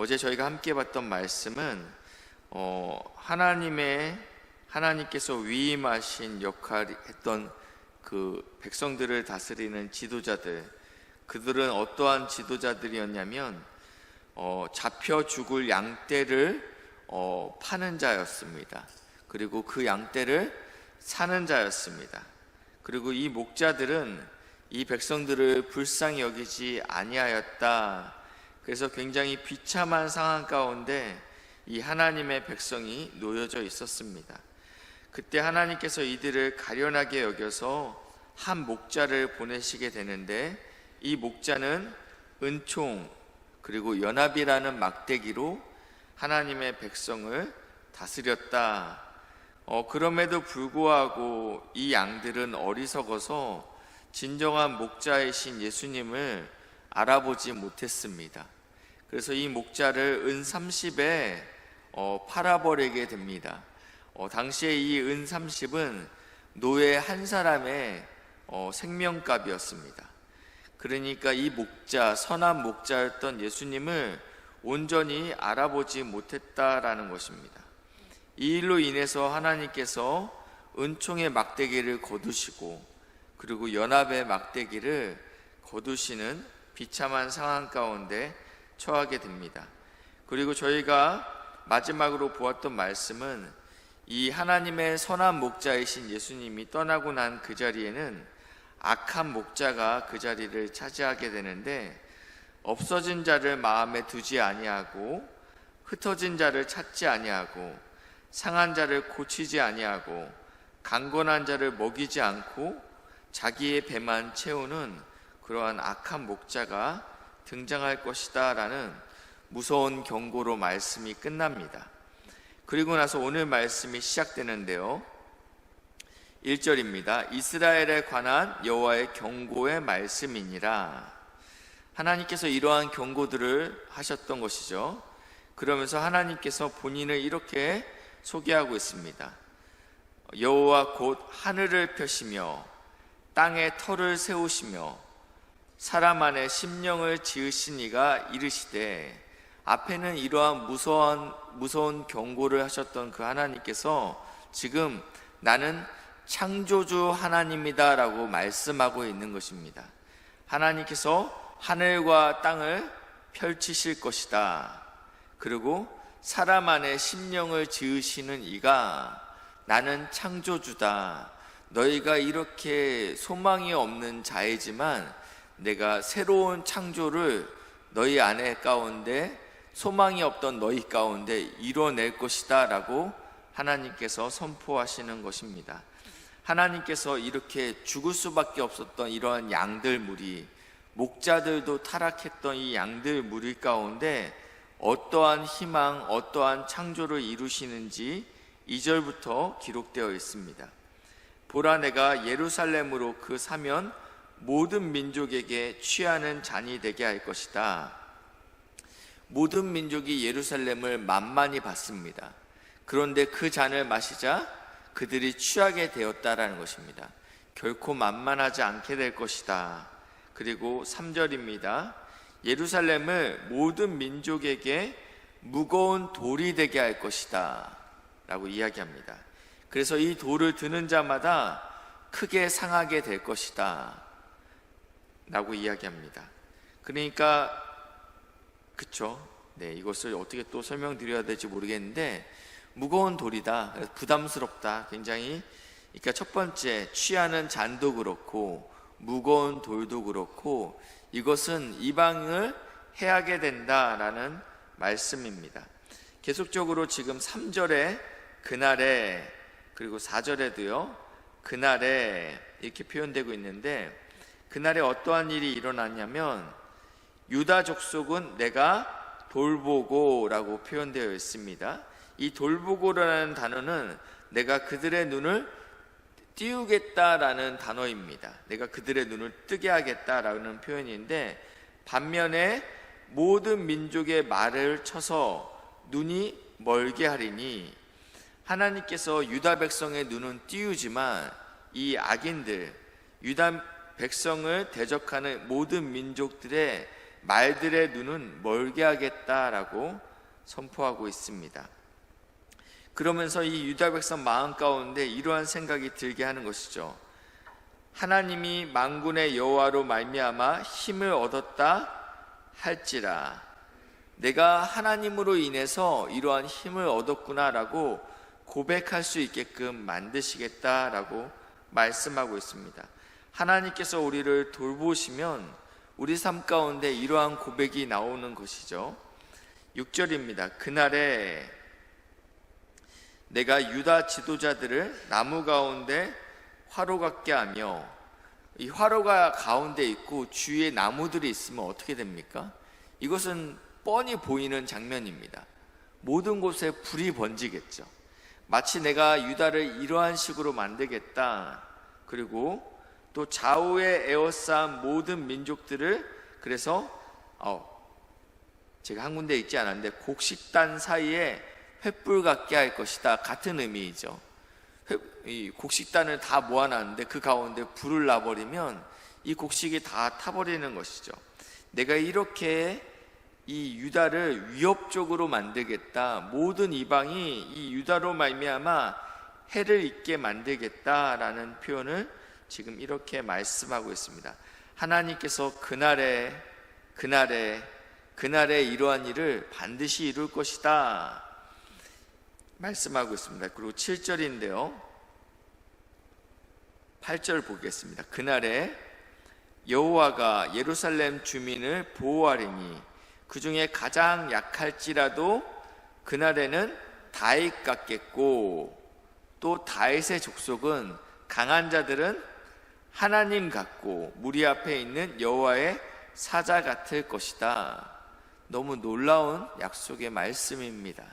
어제 저희가 함께 봤던 말씀은 하나님께서 위임하신 역할을 했던 그 백성들을 다스리는 지도자들, 그들은 어떠한 지도자들이었냐면 잡혀 죽을 양떼를 파는 자였습니다. 그리고 그 양떼를 사는 자였습니다. 그리고 이 목자들은 이 백성들을 불쌍히 여기지 아니하였다. 그래서 굉장히 비참한 상황 가운데 이 하나님의 백성이 놓여져 있었습니다. 그때 하나님께서 이들을 가련하게 여겨서 한 목자를 보내시게 되는데, 이 목자는 은총 그리고 연합이라는 막대기로 하나님의 백성을 다스렸다. 그럼에도 불구하고 이 양들은 어리석어서 진정한 목자이신 예수님을 알아보지 못했습니다. 그래서 이 목자를 은 30에 팔아버리게 됩니다. 당시에 이 은 30은 노예 한 사람의 생명값이었습니다. 그러니까 이 목자, 선한 목자였던 예수님을 온전히 알아보지 못했다라는 것입니다. 이 일로 인해서 하나님께서 은총의 막대기를 거두시고 그리고 연합의 막대기를 거두시는 비참한 상황 가운데 처하게 됩니다. 그리고 저희가 마지막으로 보았던 말씀은 이 하나님의 선한 목자이신 예수님이 떠나고 난 그 자리에는 악한 목자가 그 자리를 차지하게 되는데, 없어진 자를 마음에 두지 아니하고 흩어진 자를 찾지 아니하고 상한 자를 고치지 아니하고 강건한 자를 먹이지 않고 자기의 배만 채우는 그러한 악한 목자가 등장할 것이다 라는 무서운 경고로 말씀이 끝납니다. 그리고 나서 오늘 말씀이 시작되는데요, 1절입니다. 이스라엘에 관한 여호와의 경고의 말씀이니라. 하나님께서 이러한 경고들을 하셨던 것이죠. 그러면서 하나님께서 본인을 이렇게 소개하고 있습니다. 여호와 곧 하늘을 펴시며 땅에 터를 세우시며 사람 안에 심령을 지으신 이가 이르시되, 앞에는 이러한 무서운 경고를 하셨던 그 하나님께서 지금 나는 창조주 하나님이다 라고 말씀하고 있는 것입니다. 하나님께서 하늘과 땅을 펼치실 것이다. 그리고 사람 안에 심령을 지으시는 이가 나는 창조주다. 너희가 이렇게 소망이 없는 자이지만 내가 새로운 창조를 너희 안에 가운데, 소망이 없던 너희 가운데 이뤄낼 것이다 라고 하나님께서 선포하시는 것입니다. 하나님께서 이렇게 죽을 수밖에 없었던 이러한 양들 무리, 목자들도 타락했던 이 양들 무리 가운데 어떠한 희망, 어떠한 창조를 이루시는지 2절부터 기록되어 있습니다. 보라, 내가 예루살렘으로 그 사면 모든 민족에게 취하는 잔이 되게 할 것이다. 모든 민족이 예루살렘을 만만히 봤습니다. 그런데 그 잔을 마시자 그들이 취하게 되었다라는 것입니다. 결코 만만하지 않게 될 것이다. 그리고 3절입니다. 예루살렘을 모든 민족에게 무거운 돌이 되게 할 것이다 라고 이야기합니다. 그래서 이 돌을 드는 자마다 크게 상하게 될 것이다 라고 이야기합니다. 그러니까 그쵸? 네, 이것을 어떻게 또 설명드려야 될지 모르겠는데, 무거운 돌이다, 부담스럽다, 굉장히, 그러니까 첫 번째 취하는 잔도 그렇고 무거운 돌도 그렇고 이것은 이방을 해하게 된다라는 말씀입니다. 계속적으로 지금 3절에 그날에, 그리고 4절에도요 그날에 이렇게 표현되고 있는데, 그날에 어떠한 일이 일어났냐면 유다 족속은 내가 돌보고라고 표현되어 있습니다. 이 돌보고라는 단어는 내가 그들의 눈을 띄우겠다라는 단어입니다. 내가 그들의 눈을 뜨게 하겠다라는 표현인데, 반면에 모든 민족의 말을 쳐서 눈이 멀게 하리니, 하나님께서 유다 백성의 눈은 띄우지만 이 악인들, 유다 백성을 대적하는 모든 민족들의 말들의 눈은 멀게 하겠다라고 선포하고 있습니다. 그러면서 이 유다 백성 마음 가운데 이러한 생각이 들게 하는 것이죠. 하나님이 만군의 여호와로 말미암아 힘을 얻었다 할지라, 내가 하나님으로 인해서 이러한 힘을 얻었구나라고 고백할 수 있게끔 만드시겠다라고 말씀하고 있습니다. 하나님께서 우리를 돌보시면 우리 삶 가운데 이러한 고백이 나오는 것이죠. 6절입니다. 그날에 내가 유다 지도자들을 나무 가운데 화로 같게 하며, 이 화로가 가운데 있고 주위에 나무들이 있으면 어떻게 됩니까? 이것은 뻔히 보이는 장면입니다. 모든 곳에 불이 번지겠죠. 마치 내가 유다를 이러한 식으로 만들겠다, 그리고 또 좌우에 에워싼 모든 민족들을, 그래서 제가 한 군데 읽지 않았는데 곡식단 사이에 횃불 같게 할 것이다, 같은 의미이죠. 이 곡식단을 다 모아놨는데 그 가운데 불을 놔버리면 이 곡식이 다 타버리는 것이죠. 내가 이렇게 이 유다를 위협적으로 만들겠다, 모든 이방이 이 유다로 말미암아 해를 입게 만들겠다라는 표현을 지금 이렇게 말씀하고 있습니다. 하나님께서 그날에 이러한 일을 반드시 이룰 것이다 말씀하고 있습니다. 그리고 7절인데요, 8절 보겠습니다. 그날에 여호와가 예루살렘 주민을 보호하리니 그 중에 가장 약할지라도 그날에는 다윗 같겠고, 또 다윗의 족속은 강한 자들은 하나님 같고 무리 앞에 있는 여호와의 사자 같을 것이다. 너무 놀라운 약속의 말씀입니다.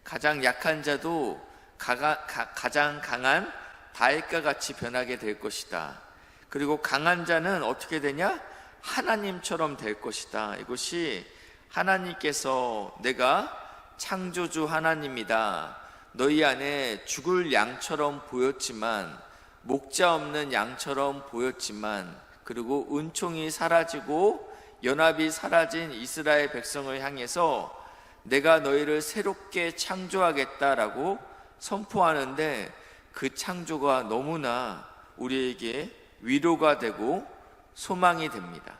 가장 약한 자도 가장 강한 다윗과 같이 변하게 될 것이다. 그리고 강한 자는 어떻게 되냐? 하나님처럼 될 것이다. 이것이 하나님께서 내가 창조주 하나님이다, 너희 안에 죽을 양처럼 보였지만, 목자 없는 양처럼 보였지만, 그리고 은총이 사라지고 연합이 사라진 이스라엘 백성을 향해서 내가 너희를 새롭게 창조하겠다라고 선포하는데, 그 창조가 너무나 우리에게 위로가 되고 소망이 됩니다.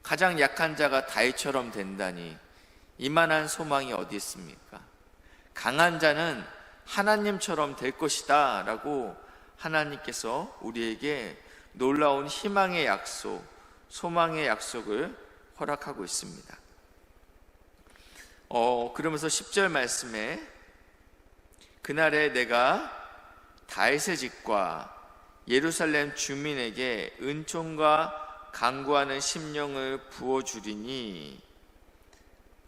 가장 약한 자가 다윗처럼 된다니, 이만한 소망이 어디 있습니까? 강한 자는 하나님처럼 될 것이다 라고 하나님께서 우리에게 놀라운 희망의 약속, 소망의 약속을 허락하고 있습니다. 그러면서 10절 말씀에 그날에 내가 다윗의 집과 예루살렘 주민에게 은총과 간구하는 심령을 부어주리니,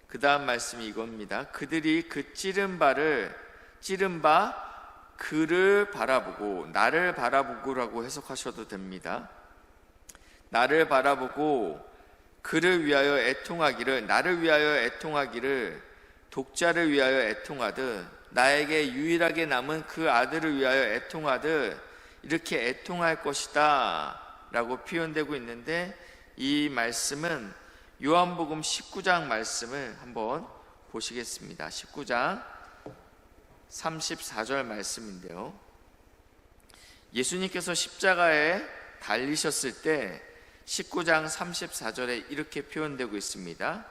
그 다음 말씀이 이겁니다. 그들이 그 찌른 바 그를 바라보고, 나를 바라보고라고 해석하셔도 됩니다. 나를 바라보고 그를 위하여 애통하기를, 나를 위하여 애통하기를, 독자를 위하여 애통하듯, 나에게 유일하게 남은 그 아들을 위하여 애통하듯 이렇게 애통할 것이다 라고 표현되고 있는데, 이 말씀은 요한복음 19장 말씀을 한번 보시겠습니다. 19장 34절 말씀인데요, 예수님께서 십자가에 달리셨을 때 19장 34절에 이렇게 표현되고 있습니다.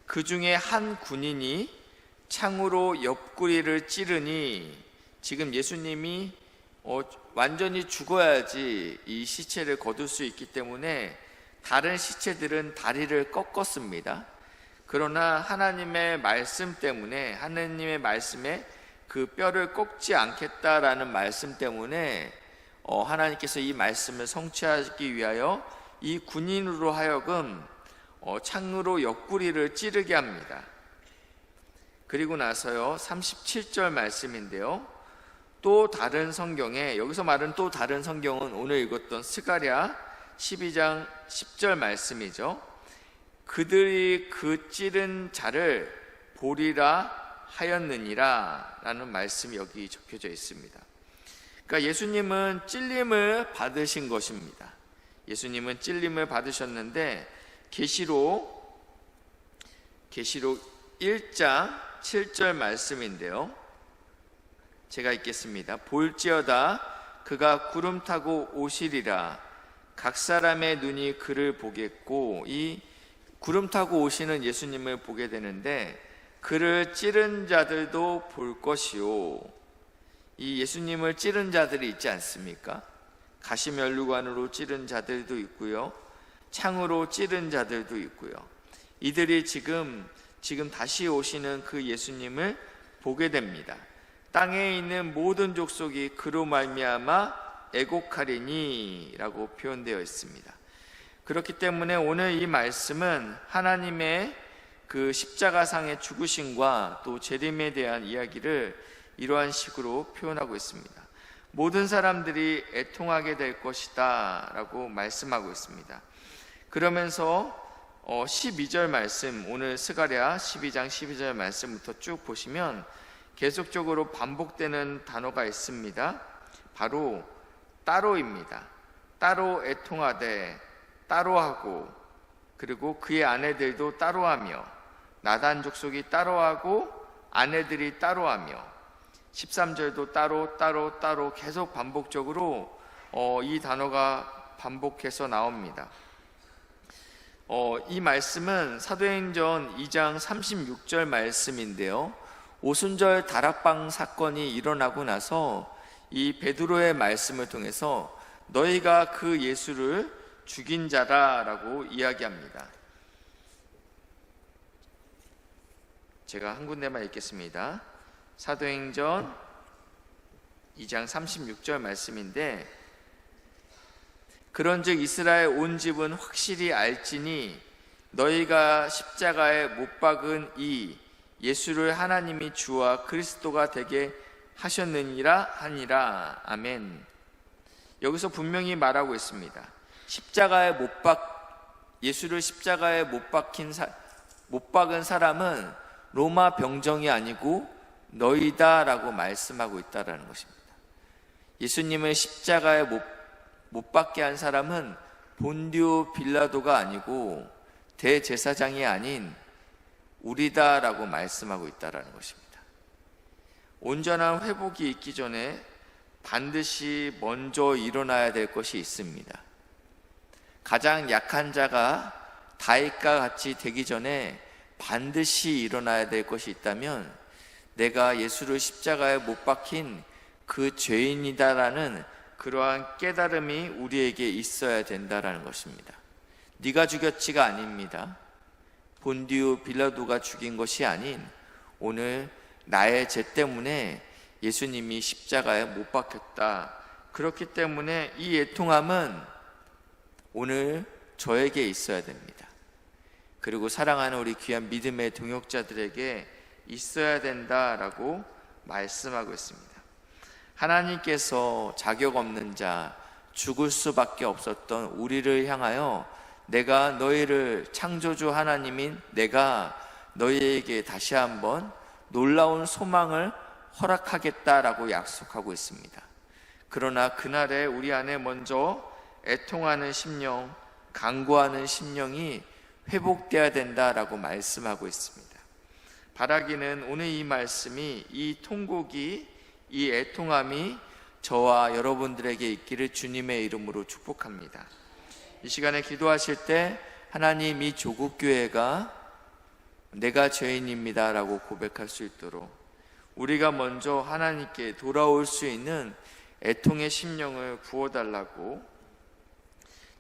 그 중에 한 군인이 창으로 옆구리를 찌르니, 지금 예수님이 완전히 죽어야지 이 시체를 거둘 수 있기 때문에 다른 시체들은 다리를 꺾었습니다. 그러나 하나님의 말씀 때문에, 하나님의 말씀에 그 뼈를 꺾지 않겠다라는 말씀 때문에 하나님께서 이 말씀을 성취하기 위하여 이 군인으로 하여금 창으로 옆구리를 찌르게 합니다. 그리고 나서요, 37절 말씀인데요, 또 다른 성경에, 여기서 말은 또 다른 성경은 오늘 읽었던 스가랴 12장 10절 말씀이죠. 그들이 그 찌른 자를 보리라 하였느니라 라는 말씀이 여기 적혀져 있습니다. 그러니까 예수님은 찔림을 받으신 것입니다. 예수님은 찔림을 받으셨는데, 계시록 1장 7절 말씀인데요. 제가 읽겠습니다. 볼지어다 그가 구름 타고 오시리라. 각 사람의 눈이 그를 보겠고, 이 구름 타고 오시는 예수님을 보게 되는데 그를 찌른 자들도 볼 것이요. 이 예수님을 찌른 자들이 있지 않습니까? 가시면류관으로 찌른 자들도 있고요, 창으로 찌른 자들도 있고요. 이들이 지금 다시 오시는 그 예수님을 보게 됩니다. 땅에 있는 모든 족속이 그로 말미암아 애곡하리니 라고 표현되어 있습니다. 그렇기 때문에 오늘 이 말씀은 하나님의 그 십자가상의 죽으심과 또 재림에 대한 이야기를 이러한 식으로 표현하고 있습니다. 모든 사람들이 애통하게 될 것이다 라고 말씀하고 있습니다. 그러면서 12절 말씀, 오늘 스가랴 12장 12절 말씀부터 쭉 보시면 계속적으로 반복되는 단어가 있습니다. 바로 따로입니다. 따로 애통하되, 따로하고, 그리고 그의 아내들도 따로하며, 나단 족속이 따로하고 아내들이 따로하며, 13절도 따로 계속 반복적으로 이 단어가 반복해서 나옵니다. 이 말씀은 사도행전 2장 36절 말씀인데요, 오순절 다락방 사건이 일어나고 나서 이 베드로의 말씀을 통해서 너희가 그 예수를 죽인 자라라고 이야기합니다. 제가 한 군데만 읽겠습니다. 사도행전 2장 36절 말씀인데, 그런즉 이스라엘 온 집은 확실히 알지니 너희가 십자가에 못 박은 이 예수를 하나님이 주와 그리스도가 되게 하셨느니라 하니라. 아멘. 여기서 분명히 말하고 있습니다. 예수를 십자가에 못 박은 사람은 로마 병정이 아니고 너희다라고 말씀하고 있다라는 것입니다. 예수님을 십자가에 못 박게 한 사람은 본디오 빌라도가 아니고 대제사장이 아닌 우리다라고 말씀하고 있다라는 것입니다. 온전한 회복이 있기 전에 반드시 먼저 일어나야 될 것이 있습니다. 가장 약한 자가 다윗과 같이 되기 전에 반드시 일어나야 될 것이 있다면 내가 예수를 십자가에 못 박힌 그 죄인이다라는 그러한 깨달음이 우리에게 있어야 된다라는 것입니다. 네가 죽였지가 아닙니다. 본디오 빌라도가 죽인 것이 아닌 오늘 나의 죄 때문에 예수님이 십자가에 못 박혔다. 그렇기 때문에 이 애통함은 오늘 저에게 있어야 됩니다. 그리고 사랑하는 우리 귀한 믿음의 동역자들에게 있어야 된다라고 말씀하고 있습니다. 하나님께서 자격 없는 자, 죽을 수밖에 없었던 우리를 향하여 내가 너희를 창조주 하나님인 내가 너희에게 다시 한번 놀라운 소망을 허락하겠다라고 약속하고 있습니다. 그러나 그날에 우리 안에 먼저 애통하는 심령, 간구하는 심령이 회복되어야 된다라고 말씀하고 있습니다. 바라기는 오늘 이 말씀이, 이 통곡이, 이 애통함이 저와 여러분들에게 있기를 주님의 이름으로 축복합니다. 이 시간에 기도하실 때 하나님, 이 조국교회가 내가 죄인입니다 라고 고백할 수 있도록 우리가 먼저 하나님께 돌아올 수 있는 애통의 심령을 부어달라고,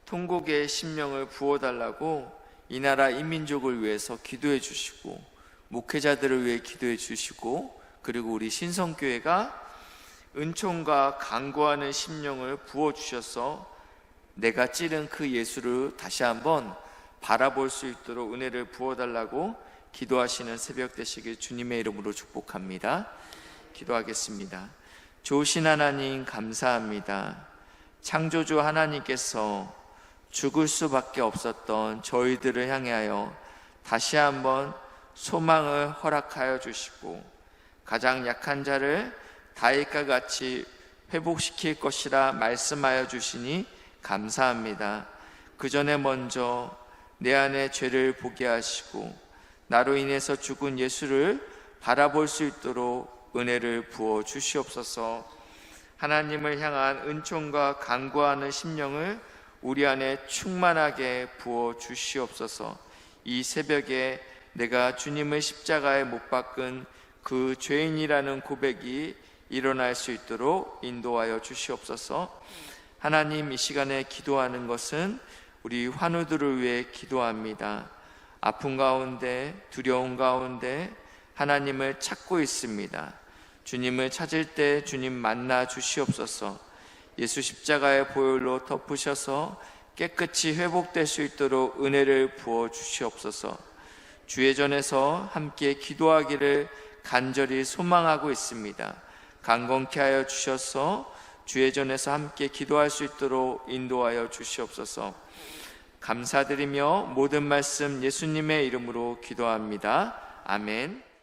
통곡의 심령을 부어달라고 이 나라 이 민족을 위해서 기도해 주시고, 목회자들을 위해 기도해 주시고, 그리고 우리 신성교회가 은총과 간구하는 심령을 부어주셔서 내가 찌른 그 예수를 다시 한번 바라볼 수 있도록 은혜를 부어달라고 기도하시는 새벽 되시길 주님의 이름으로 축복합니다. 기도하겠습니다. 좋으신 하나님 감사합니다. 창조주 하나님께서 죽을 수밖에 없었던 저희들을 향하여 다시 한번 소망을 허락하여 주시고, 가장 약한 자를 다윗과 같이 회복시킬 것이라 말씀하여 주시니 감사합니다. 그 전에 먼저 내 안에 죄를 보게 하시고 나로 인해서 죽은 예수를 바라볼 수 있도록 은혜를 부어 주시옵소서. 하나님을 향한 은총과 간구하는 심령을 우리 안에 충만하게 부어 주시옵소서. 이 새벽에 내가 주님의 십자가에 못 박은 그 죄인이라는 고백이 일어날 수 있도록 인도하여 주시옵소서. 하나님, 이 시간에 기도하는 것은 우리 환우들을 위해 기도합니다. 아픔 가운데, 두려움 가운데 하나님을 찾고 있습니다. 주님을 찾을 때 주님 만나 주시옵소서. 예수 십자가의 보혈로 덮으셔서 깨끗이 회복될 수 있도록 은혜를 부어 주시옵소서. 주의 전에서 함께 기도하기를 간절히 소망하고 있습니다. 강건케 하여 주셔서 주의 전에서 함께 기도할 수 있도록 인도하여 주시옵소서. 감사드리며 모든 말씀 예수님의 이름으로 기도합니다. 아멘.